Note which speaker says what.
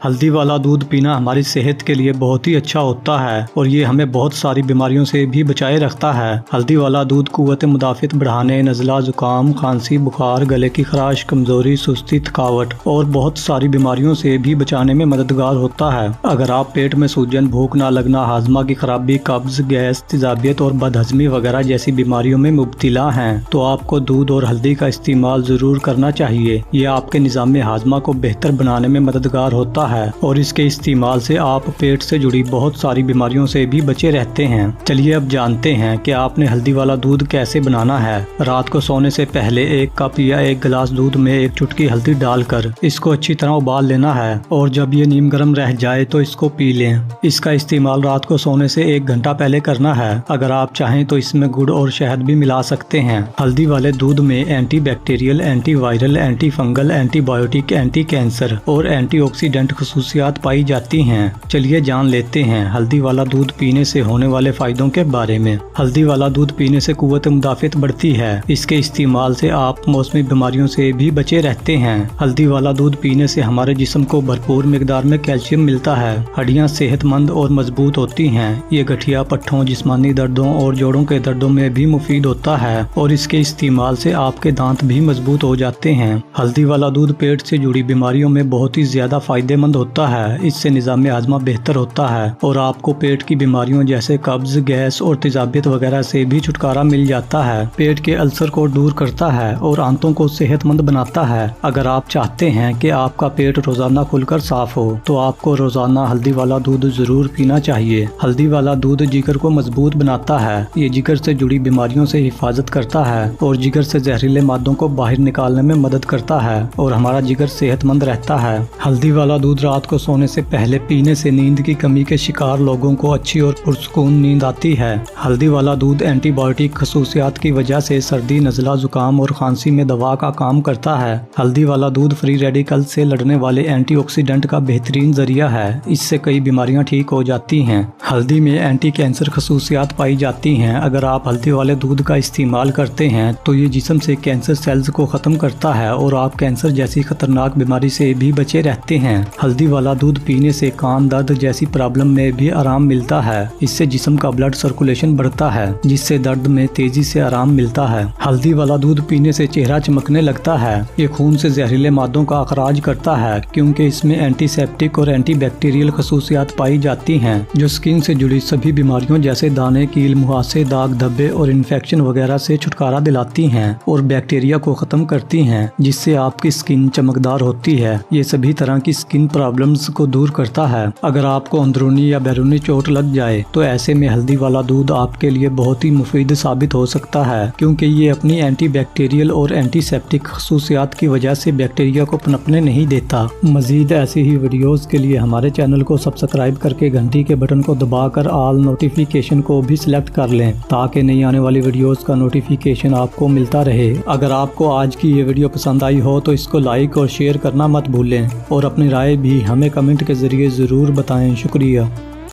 Speaker 1: हल्दी वाला दूध पीना हमारी सेहत के लिए बहुत ही अच्छा होता है और ये हमें बहुत सारी बीमारियों से भी बचाए रखता है। हल्दी वाला दूध कुव्वत मुदाफ़ित बढ़ाने, नज़ला, जुकाम, खांसी, बुखार, गले की खराश, कमज़ोरी, सुस्ती, थकावट और बहुत सारी बीमारियों से भी बचाने में मददगार होता है। अगर आप पेट में सूजन, भूख ना लगना, हाजमा की खराबी, कब्ज, गैस, तेजाबियत और बदहजमी वगैरह जैसी बीमारियों में मुब्तला हैं तो आपको दूध और हल्दी का इस्तेमाल ज़रूर करना चाहिए। ये आपके निज़ाम हाजमा को बेहतर बनाने में मददगार होता है और इसके इस्तेमाल से आप पेट से जुड़ी बहुत सारी बीमारियों से भी बचे रहते हैं। चलिए अब जानते हैं कि आपने हल्दी वाला दूध कैसे बनाना है। रात को सोने से पहले 1 कप या 1 गिलास दूध में 1 चुटकी हल्दी डालकर इसको अच्छी तरह उबाल लेना है और जब ये नीम गर्म रह जाए तो इसको पी लें। इसका इस्तेमाल रात को सोने से 1 घंटा पहले करना है। अगर आप चाहें तो इसमें गुड़ और शहद भी मिला सकते हैं। हल्दी वाले दूध में anti bacterial, anti viral, anti fungal, antibiotic, anti cancer और एंटीऑक्सीडेंट खुसूसियात पाई जाती हैं। चलिए जान लेते हैं हल्दी वाला दूध पीने से होने वाले फायदों के बारे में। हल्दी वाला दूध पीने से कुव्वत मुदाफ़ित बढ़ती है। इसके इस्तेमाल से आप मौसमी बीमारियों से भी बचे रहते हैं। हल्दी वाला दूध पीने से हमारे जिस्म को भरपूर मिकदार में कैल्शियम मिलता है। हड्डियां सेहतमंद और मजबूत होती हैं। ये गठिया, पट्ठों, जिस्मानी दर्दों और जोड़ों के दर्दों में भी मुफीद होता है और इसके इस्तेमाल से आपके दांत भी मजबूत हो जाते हैं। हल्दी वाला दूध पेट से जुड़ी बीमारियों में बहुत ही ज्यादा फायदेमंद होता है। इससे निज़ाम हाजमा बेहतर होता है और आपको पेट की बीमारियों जैसे कब्ज, गैस और तेजाबियत वगैरह से भी छुटकारा मिल जाता है। पेट के अल्सर को दूर करता है और आंतों को सेहतमंद बनाता है। अगर आप चाहते हैं कि आपका पेट रोजाना खुलकर साफ हो तो आपको रोजाना हल्दी वाला दूध जरूर पीना चाहिए। हल्दी वाला दूध जिगर को मजबूत बनाता है। ये जिगर से जुड़ी बीमारियों से हिफाजत करता है और जिगर से जहरीले मादों को बाहर निकालने में मदद करता है और हमारा जिगर सेहतमंद रहता है। हल्दी वाला दूध रात को सोने से पहले पीने से नींद की कमी के शिकार लोगों को अच्छी और पुरसुकून नींद आती है। हल्दी वाला दूध एंटीबायोटिक खसूसियात की वजह से सर्दी, नज़ला, जुकाम और खांसी में दवा का काम करता है। हल्दी वाला दूध फ्री रेडिकल से लड़ने वाले एंटीऑक्सीडेंट का बेहतरीन जरिया है। इससे कई बीमारियां ठीक हो जाती हैं। हल्दी में एंटी कैंसर खसूसियात पाई जाती हैं। अगर आप हल्दी वाले दूध का इस्तेमाल करते हैं तो ये जिस्म से कैंसर सेल्स को खत्म करता है और आप कैंसर जैसी खतरनाक बीमारी से भी बचे रहते हैं। हल्दी वाला दूध पीने से कान दर्द जैसी प्रॉब्लम में भी आराम मिलता है। इससे जिस्म का ब्लड सर्कुलेशन बढ़ता है जिससे दर्द में तेजी से आराम मिलता है। हल्दी वाला दूध पीने से चेहरा चमकने लगता है। ये खून से जहरीले मादों का अखराज करता है क्योंकि इसमें एंटीसेप्टिक और एंटीबैक्टीरियल खसूसियात पाई जाती हैं जो स्किन से जुड़ी सभी बीमारियों जैसे दाने, कील, मुहासे, दाग, धब्बे और इन्फेक्शन वगैरह से छुटकारा दिलाती हैं और बैक्टीरिया को खत्म करती हैं जिससे आपकी स्किन चमकदार होती है। ये सभी तरह की स्किन प्रॉब्लम्स को दूर करता है। अगर आपको अंदरूनी या बैरूनी चोट लग जाए तो ऐसे में हल्दी वाला दूध आपके लिए बहुत ही मुफीद साबित हो सकता है क्योंकि ये अपनी एंटीबैक्टीरियल और एंटीसेप्टिक खसूसियात की वजह से बैक्टीरिया को पनपने नहीं देता। मजीद ऐसी ही वीडियोस के लिए हमारे चैनल को सब्सक्राइब करके घंटी के बटन को दबाकर ऑल नोटिफिकेशन को भी सिलेक्ट कर लें ताकि नई आने वाली वीडियोस का नोटिफिकेशन आपको मिलता रहे। अगर आपको आज की ये वीडियो पसंद आई हो तो इसको लाइक और शेयर करना मत भूलें और अपनी राय भी हमें कमेंट के जरिए ज़रूर बताएं। शुक्रिया।